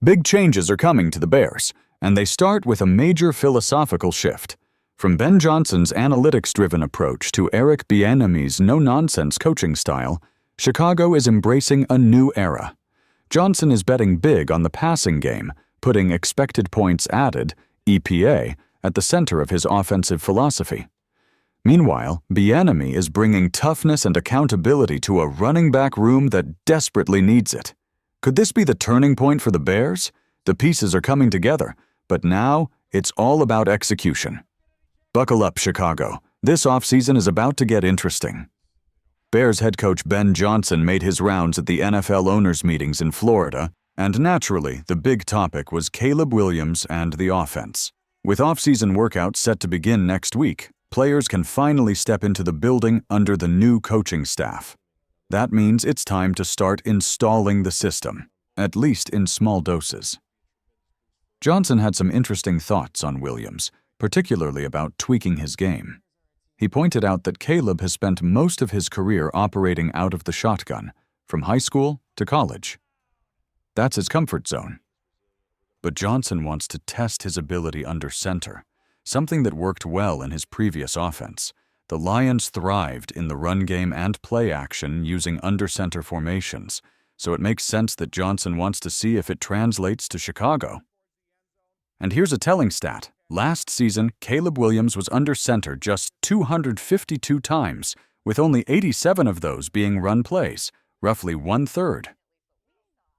Big changes are coming to the Bears, and they start with a major philosophical shift. From Ben Johnson's analytics-driven approach to Eric Bieniemy's no-nonsense coaching style, Chicago is embracing a new era. Johnson is betting big on the passing game, putting expected points added, EPA, at the center of his offensive philosophy. Meanwhile, Bieniemy is bringing toughness and accountability to a running back room that desperately needs it. Could this be the turning point for the Bears? The pieces are coming together, but now it's all about execution. Buckle up, Chicago. This offseason is about to get interesting. Bears head coach Ben Johnson made his rounds at the NFL owners' meetings in Florida, and naturally, the big topic was Caleb Williams and the offense. With offseason workouts set to begin next week, players can finally step into the building under the new coaching staff. That means it's time to start installing the system, at least in small doses. Johnson had some interesting thoughts on Williams, particularly about tweaking his game. He pointed out that Caleb has spent most of his career operating out of the shotgun, from high school to college. That's his comfort zone. But Johnson wants to test his ability under center, something that worked well in his previous offense. The Lions thrived in the run game and play action using under-center formations, so it makes sense that Johnson wants to see if it translates to Chicago. And here's a telling stat. Last season, Caleb Williams was under center just 252 times, with only 87 of those being run plays, roughly one-third.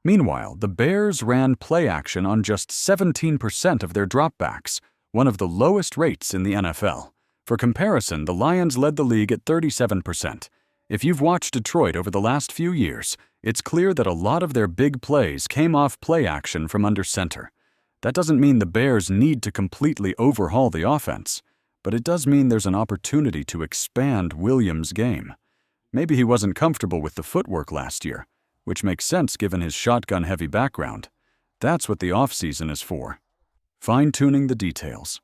Meanwhile, the Bears ran play action on just 17% of their dropbacks, one of the lowest rates in the NFL. For comparison, the Lions led the league at 37%. If you've watched Detroit over the last few years, it's clear that a lot of their big plays came off play action from under center. That doesn't mean the Bears need to completely overhaul the offense, but it does mean there's an opportunity to expand Williams' game. Maybe he wasn't comfortable with the footwork last year, which makes sense given his shotgun-heavy background. That's what the offseason is for. Fine-tuning the details.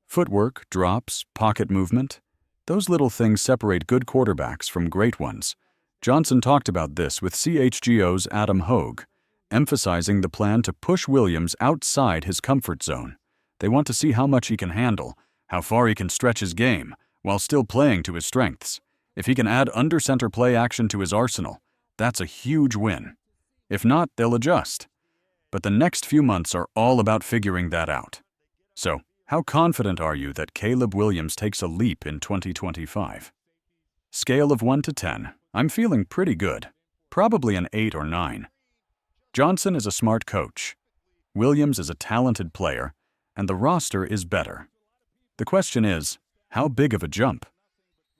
Footwork, drops, pocket movement, those little things separate good quarterbacks from great ones. Johnson talked about this with CHGO's Adam Hogue, emphasizing the plan to push Williams outside his comfort zone. They want to see how much he can handle, how far he can stretch his game, while still playing to his strengths. If he can add under-center play action to his arsenal, that's a huge win. If not, they'll adjust. But the next few months are all about figuring that out. So, how confident are you that Caleb Williams takes a leap in 2025? Scale of 1 to 10, I'm feeling pretty good. Probably an 8 or 9. Johnson is a smart coach. Williams is a talented player, and the roster is better. The question is, how big of a jump?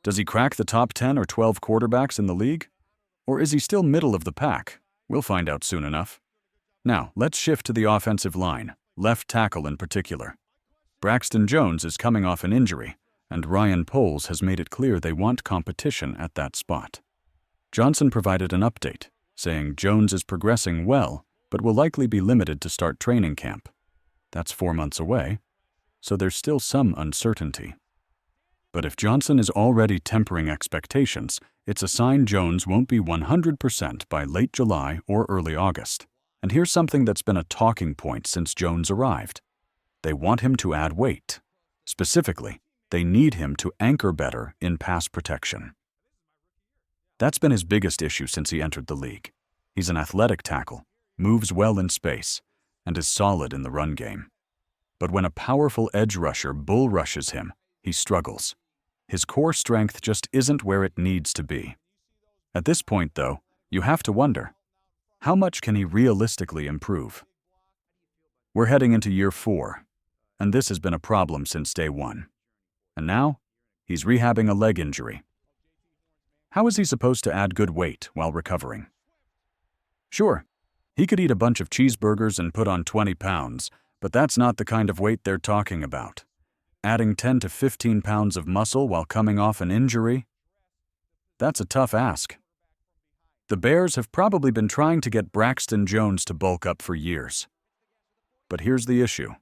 Does he crack the top 10 or 12 quarterbacks in the league? Or is he still middle of the pack? We'll find out soon enough. Now, let's shift to the offensive line, left tackle in particular. Braxton Jones is coming off an injury, and Ryan Poles has made it clear they want competition at that spot. Johnson provided an update, saying Jones is progressing well, but will likely be limited to start training camp. That's 4 months away, so there's still some uncertainty. But if Johnson is already tempering expectations, it's a sign Jones won't be 100% by late July or early August. And here's something that's been a talking point since Jones arrived. They want him to add weight. Specifically, they need him to anchor better in pass protection. That's been his biggest issue since he entered the league. He's an athletic tackle, moves well in space, and is solid in the run game. But when a powerful edge rusher bull rushes him, he struggles. His core strength just isn't where it needs to be. At this point, though, you have to wonder, how much can he realistically improve? We're heading into year 4, and this has been a problem since day 1. And now, he's rehabbing a leg injury. How is he supposed to add good weight while recovering? Sure, he could eat a bunch of cheeseburgers and put on 20 pounds, but that's not the kind of weight they're talking about. Adding 10 to 15 pounds of muscle while coming off an injury? That's a tough ask. The Bears have probably been trying to get Braxton Jones to bulk up for years. But here's the issue.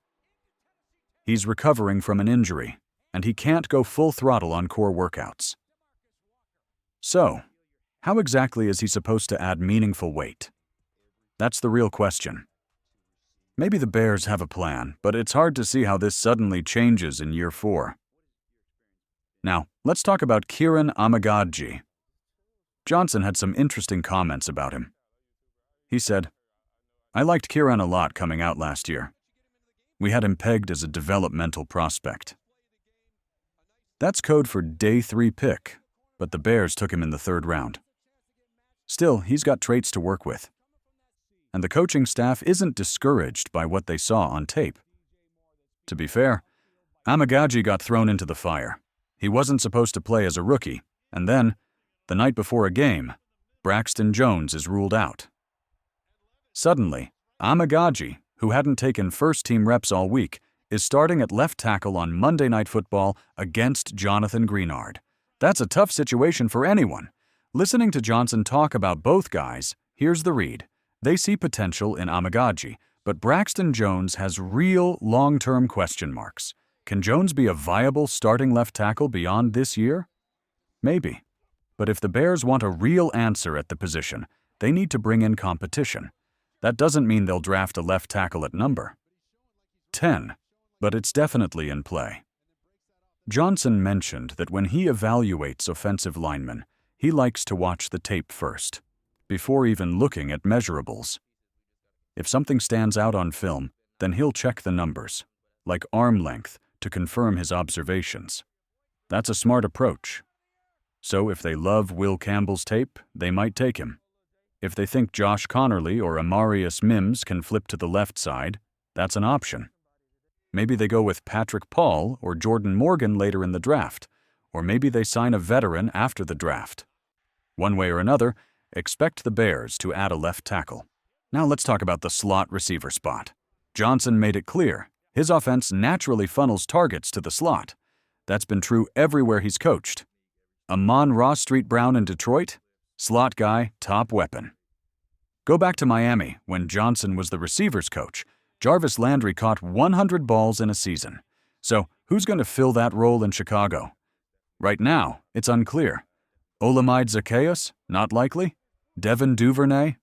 He's recovering from an injury, and he can't go full throttle on core workouts. So, how exactly is he supposed to add meaningful weight? That's the real question. Maybe the Bears have a plan, but it's hard to see how this suddenly changes in year 4. Now, let's talk about Kieran Amagadji. Johnson had some interesting comments about him. He said, "I liked Kieran a lot coming out last year. We had him pegged as a developmental prospect. That's code for day 3 pick, but the Bears took him in the 3rd round. Still, he's got traits to work with. And the coaching staff isn't discouraged by what they saw on tape. To be fair, Amagadji got thrown into the fire. He wasn't supposed to play as a rookie, and then, the night before a game, Braxton Jones is ruled out. Suddenly, Amagadji, who hadn't taken first-team reps all week, is starting at left tackle on Monday Night Football against Jonathan Greenard. That's a tough situation for anyone. Listening to Johnson talk about both guys, here's the read. They see potential in Amagadji, but Braxton Jones has real long-term question marks. Can Jones be a viable starting left tackle beyond this year? Maybe. But if the Bears want a real answer at the position, they need to bring in competition. That doesn't mean they'll draft a left tackle at number 10, but it's definitely in play. Johnson mentioned that when he evaluates offensive linemen, he likes to watch the tape first, before even looking at measurables. If something stands out on film, then he'll check the numbers, like arm length, to confirm his observations. That's a smart approach. So if they love Will Campbell's tape, they might take him. If they think Josh Connerly or Amarius Mims can flip to the left side, that's an option. Maybe they go with Patrick Paul or Jordan Morgan later in the draft, or maybe they sign a veteran after the draft. One way or another, expect the Bears to add a left tackle. Now let's talk about the slot receiver spot. Johnson made it clear, his offense naturally funnels targets to the slot. That's been true everywhere he's coached. Amon-Ra St. Brown in Detroit, slot guy, top weapon. Go back to Miami when Johnson was the receivers coach. Jarvis Landry caught 100 balls in a season. So who's going to fill that role in Chicago? Right now, it's unclear. Olamide Zaccheaus? Not likely. Devin Duvernay?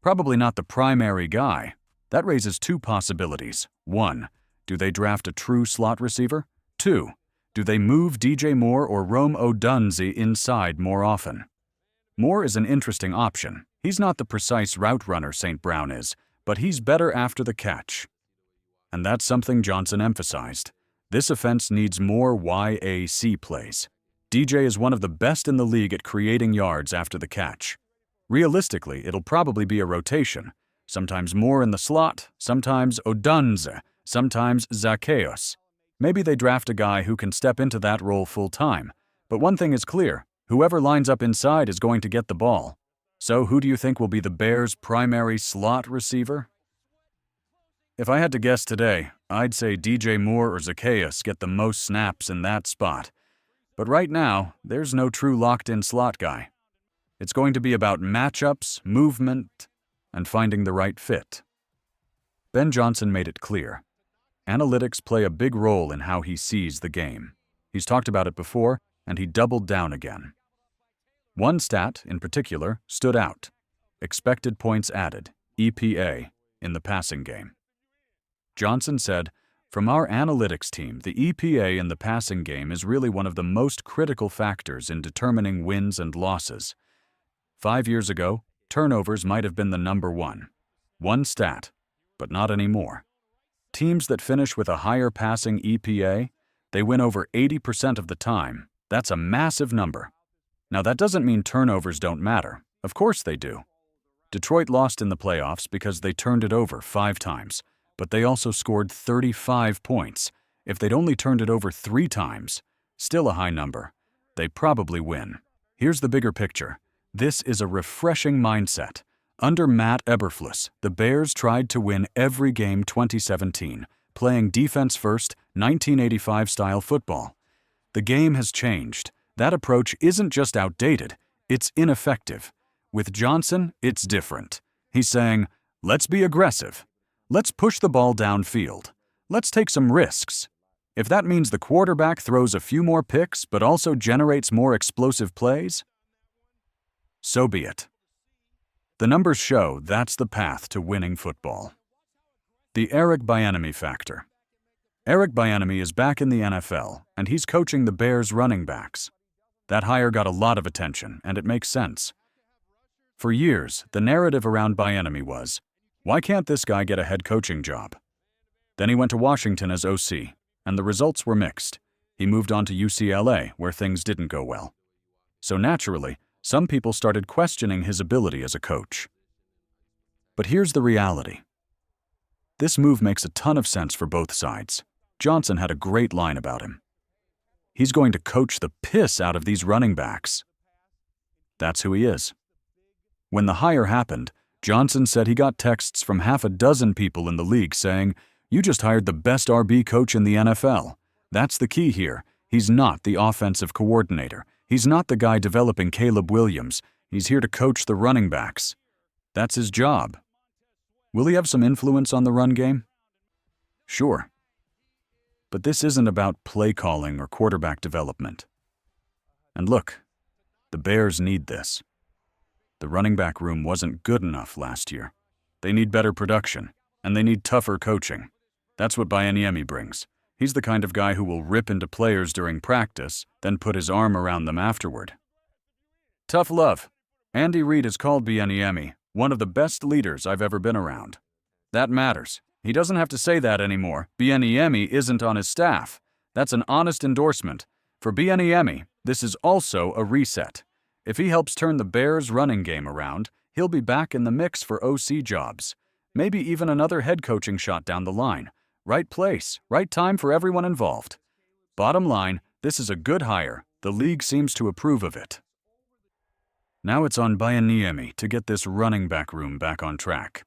Probably not the primary guy. That raises 2 possibilities. 1, do they draft a true slot receiver? 2, do they move DJ Moore or Rome Odunze inside more often? Moore is an interesting option. He's not the precise route runner St. Brown is, but he's better after the catch. And that's something Johnson emphasized. This offense needs more YAC plays. DJ is one of the best in the league at creating yards after the catch. Realistically, it'll probably be a rotation. Sometimes Moore in the slot, sometimes Odunze, sometimes Zaccheaus. Maybe they draft a guy who can step into that role full-time. But one thing is clear, whoever lines up inside is going to get the ball. So who do you think will be the Bears' primary slot receiver? If I had to guess today, I'd say DJ Moore or Zaccheaus get the most snaps in that spot. But right now, there's no true locked-in slot guy. It's going to be about matchups, movement, and finding the right fit. Ben Johnson made it clear. Analytics play a big role in how he sees the game. He's talked about it before, and he doubled down again. One stat, in particular, stood out. Expected points added, EPA, in the passing game. Johnson said, "From our analytics team, the EPA in the passing game is really one of the most critical factors in determining wins and losses. 5 years ago, turnovers might have been the number one. One stat, but not anymore. Teams that finish with a higher passing EPA, they win over 80% of the time. That's a massive number. Now that doesn't mean turnovers don't matter. Of course they do. Detroit lost in the playoffs because they turned it over 5 times, but they also scored 35 points. If they'd only turned it over 3 times, still a high number, they probably win. Here's the bigger picture. This is a refreshing mindset. Under Matt Eberflus, the Bears tried to win every game 2017, playing defense-first, 1985-style football. The game has changed. That approach isn't just outdated, it's ineffective. With Johnson, it's different. He's saying, let's be aggressive. Let's push the ball downfield. Let's take some risks. If that means the quarterback throws a few more picks but also generates more explosive plays, so be it. The numbers show that's the path to winning football. The Eric Bieniemy factor. Eric Bieniemy is back in the NFL, and he's coaching the Bears running backs. That hire got a lot of attention, and it makes sense. For years, the narrative around Bieniemy was, why can't this guy get a head coaching job? Then he went to Washington as OC, and the results were mixed. He moved on to UCLA, where things didn't go well. So naturally, some people started questioning his ability as a coach. But here's the reality. This move makes a ton of sense for both sides. Johnson had a great line about him. He's going to coach the piss out of these running backs. That's who he is. When the hire happened, Johnson said he got texts from half a dozen people in the league saying, "You just hired the best RB coach in the NFL." That's the key here. He's not the offensive coordinator. He's not the guy developing Caleb Williams. He's here to coach the running backs. That's his job. Will he have some influence on the run game? Sure. But this isn't about play calling or quarterback development. And look, the Bears need this. The running back room wasn't good enough last year. They need better production, and they need tougher coaching. That's what Bieniemy brings. He's the kind of guy who will rip into players during practice, then put his arm around them afterward. Tough love. Andy Reid has called Bieniemy one of the best leaders I've ever been around. That matters. He doesn't have to say that anymore. Bieniemy isn't on his staff. That's an honest endorsement. For Bieniemy, this is also a reset. If he helps turn the Bears' running game around, he'll be back in the mix for OC jobs. Maybe even another head coaching shot down the line. Right place, right time for everyone involved. Bottom line, this is a good hire. The league seems to approve of it. Now it's on Bieniemy to get this running back room back on track.